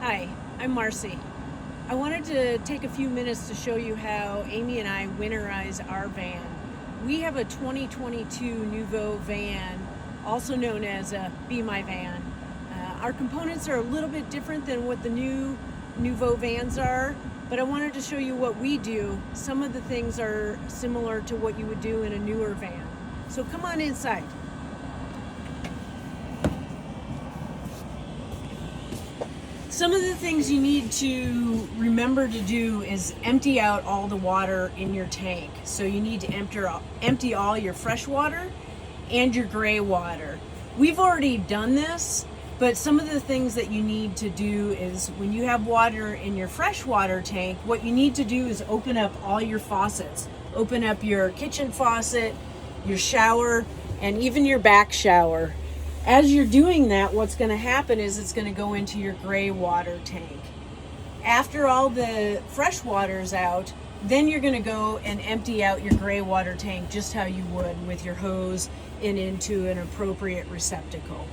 Hi, I'm Marcy. I wanted to take a few minutes to show you how Amy and I winterize our van. We have a 2022 Noovo van, also known as a Be My Van. Our components are a little bit different than what the new Noovo vans are, but I wanted to show you what we do. Some of the things are similar to what you would do in a newer van. So come on inside. Some of the things you need to remember to do is empty out all the water in your tank. So you need to empty all your fresh water and your gray water. We've already done this, but some of the things that you need to do is when you have water in your fresh water tank, what you need to do is open up all your faucets. Open up your kitchen faucet, your shower, and even your back shower. As you're doing that, what's going to happen is it's going to go into your gray water tank. After all the fresh water is out, then you're going to go and empty out your gray water tank just how you would with your hose and into an appropriate receptacle.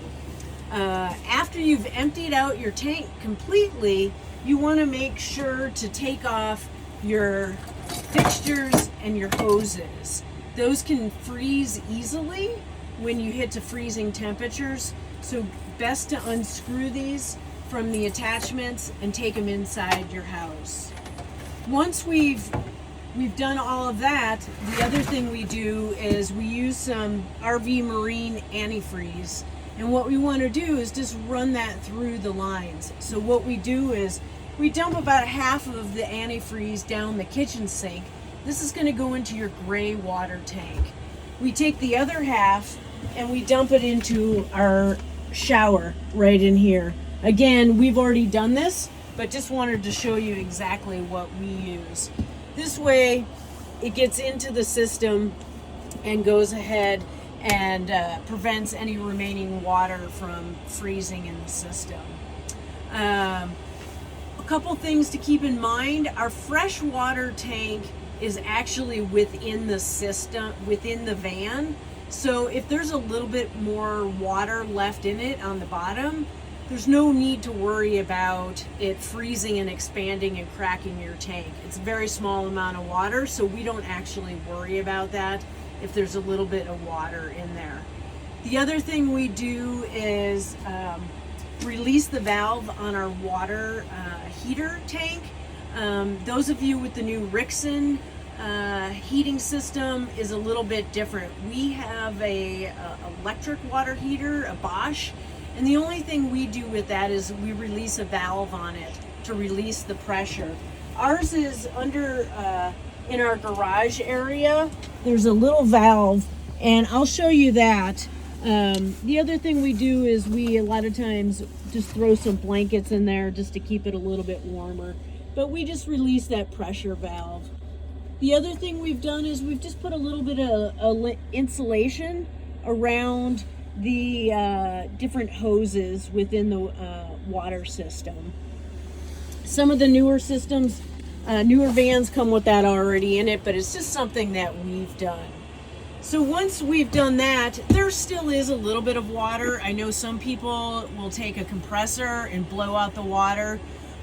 After you've emptied out your tank completely, you want to make sure to take off your fixtures and your hoses. Those can freeze easily when you hit to freezing temperatures, so best to unscrew these from the attachments and take them inside your house. Once we've done all of that, the other thing we do is we use some RV Marine antifreeze, and what we want to do is just run that through the lines. So what we do is we dump about half of the antifreeze down the kitchen sink. This is going to go into your gray water tank. We take the other half and we dump it into our shower right in here. Again, we've already done this, but just wanted to show you exactly what we use. This way it gets into the system and goes ahead and prevents any remaining water from freezing in the system. A couple things to keep in mind: our fresh water tank is actually within the system, within the van. So if there's a little bit more water left in it on the bottom, there's no need to worry about it freezing and expanding and cracking your tank. It's a very small amount of water, so we don't actually worry about that if there's a little bit of water in there. The other thing we do is release the valve on our water heater tank. Those of you with the new Rixson heating system is a little bit different. We have a electric water heater, a Bosch, and the only thing we do with that is we release a valve on it to release the pressure. Ours is under in our garage area. There's a little valve, and I'll show you that. The other thing we do is we a lot of times just throw some blankets in there just to keep it a little bit warmer, but we just release that pressure valve. The other thing we've done is we've just put a little bit of insulation around the different hoses within the water system. Some of the newer systems, newer vans come with that already in it, but it's just something that we've done. So once we've done that, there still is a little bit of water. I know some people will take a compressor and blow out the water.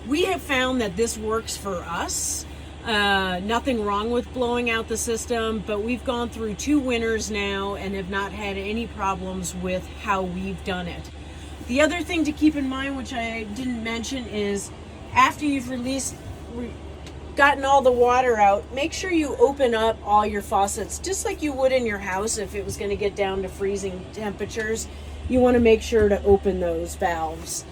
We have found that this works for us. Nothing wrong with blowing out the system, but we've gone through 2 winters now and have not had any problems with how we've done it. The other thing to keep in mind, which I didn't mention, is after you've gotten all the water out, make sure you open up all your faucets just like you would in your house. If it was going to get down to freezing temperatures, you want to make sure to open those valves.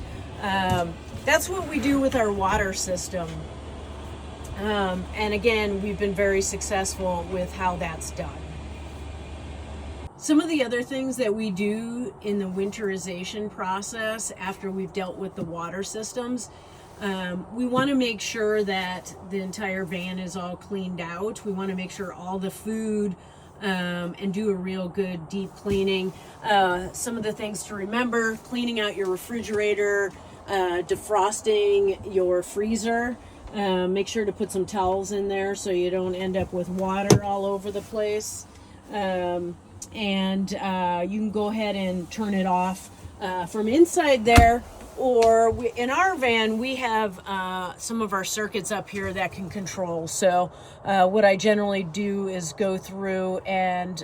That's what we do with our water system. And again, we've been very successful with how that's done. Some of the other things that we do in the winterization process after we've dealt with the water systems, we want to make sure that the entire van is all cleaned out. We want to make sure all the food and do a real good deep cleaning. Some of the things to remember: cleaning out your refrigerator, defrosting your freezer. Make sure to put some towels in there so you don't end up with water all over the place. And you can go ahead and turn it off from inside there, or in our van, we have some of our circuits up here that can control. So what I generally do is go through and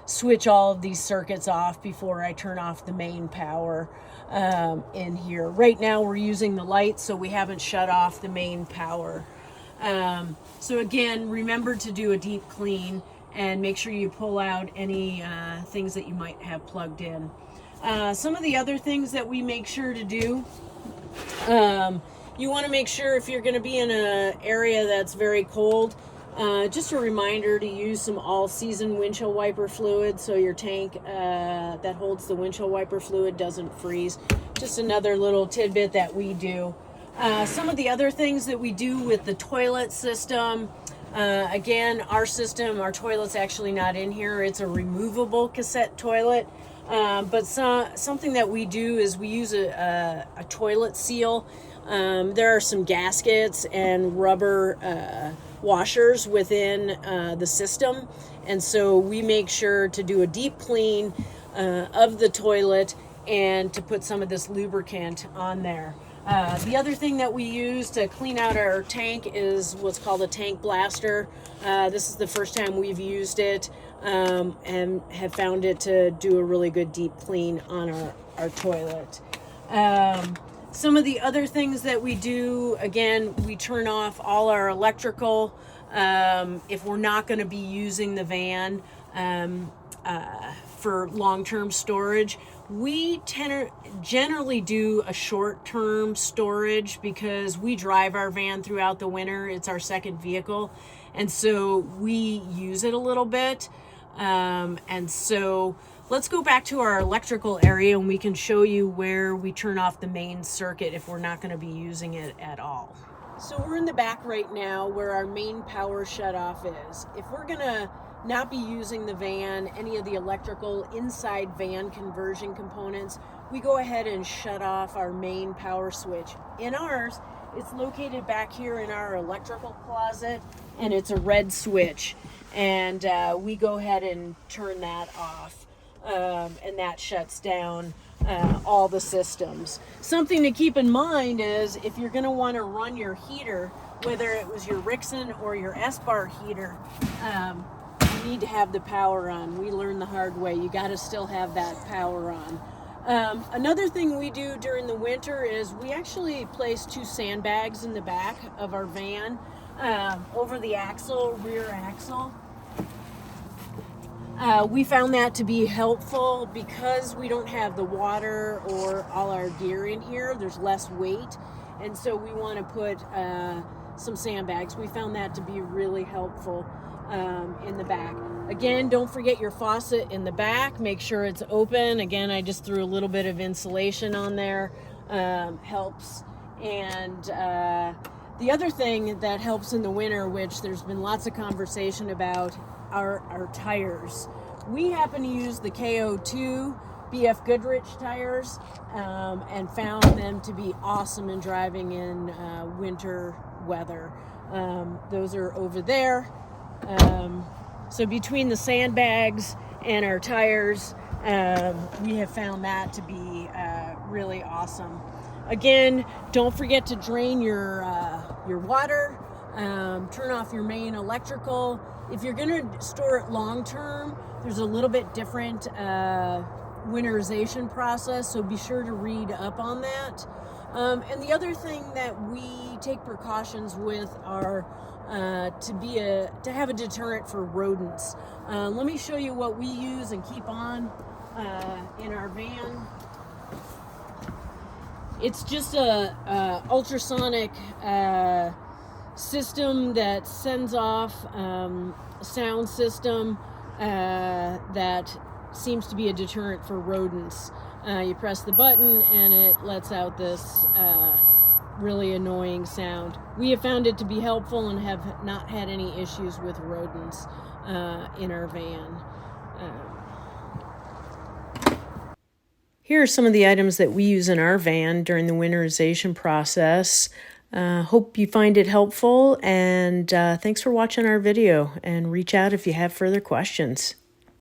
switch all of these circuits off before I turn off the main power in here. Right now we're using the light, so we haven't shut off the main power. So again, remember to do a deep clean and make sure you pull out any things that you might have plugged in. Some of the other things that we make sure to do, you want to make sure if you're going to be in an area that's very cold, just a reminder to use some all-season windshield wiper fluid so your tank that holds the windshield wiper fluid doesn't freeze. Just another little tidbit that we do. Some of the other things that we do with the toilet system, again, our toilet's actually not in here. It's a removable cassette toilet. But something that we do is we use a toilet seal. There are some gaskets and rubber washers within the system. And so we make sure to do a deep clean of the toilet and to put some of this lubricant on there. The other thing that we use to clean out our tank is what's called a tank blaster. This is the first time we've used it and have found it to do a really good deep clean on our toilet. Some of the other things that we do, again, we turn off all our electrical if we're not going to be using the van for long-term storage. We generally do a short-term storage because we drive our van throughout the winter. It's our second vehicle, and so we use it a little bit. And so let's go back to our electrical area and we can show you where we turn off the main circuit if we're not going to be using it at all. So we're in the back right now where our main power shutoff is. If we're going to not be using the van, any of the electrical inside van conversion components, we go ahead and shut off our main power switch. In ours, it's located back here in our electrical closet, and it's a red switch. And we go ahead and turn that off, and that shuts down all the systems. Something to keep in mind is if you're going to want to run your heater, whether it was your Rixson or your S-Bar heater, you need to have the power on. We learned the hard way. You got to still have that power on. Another thing we do during the winter is we actually place 2 sandbags in the back of our van over the rear axle. We found that to be helpful because we don't have the water or all our gear in here. There's less weight, and so we want to put some sandbags. We found that to be really helpful in the back. Again, don't forget your faucet in the back. Make sure it's open. Again, I just threw a little bit of insulation on there. Helps. And the other thing that helps in the winter, which there's been lots of conversation about, are tires. We happen to use the KO2 BF Goodrich tires and found them to be awesome in driving in winter weather. Those are over there. So between the sandbags and our tires, we have found that to be really awesome. Again, don't forget to drain your water, turn off your main electrical. If you're going to store it long term, there's a little bit different winterization process, so be sure to read up on that. And the other thing that we take precautions with are to have a deterrent for rodents. Let me show you what we use and keep on in our van. It's just a ultrasonic system that sends off a sound system that seems to be a deterrent for rodents. You press the button and it lets out this really annoying sound. We have found it to be helpful and have not had any issues with rodents in our van. Here are some of the items that we use in our van during the winterization process. Hope you find it helpful, and thanks for watching our video, and reach out if you have further questions.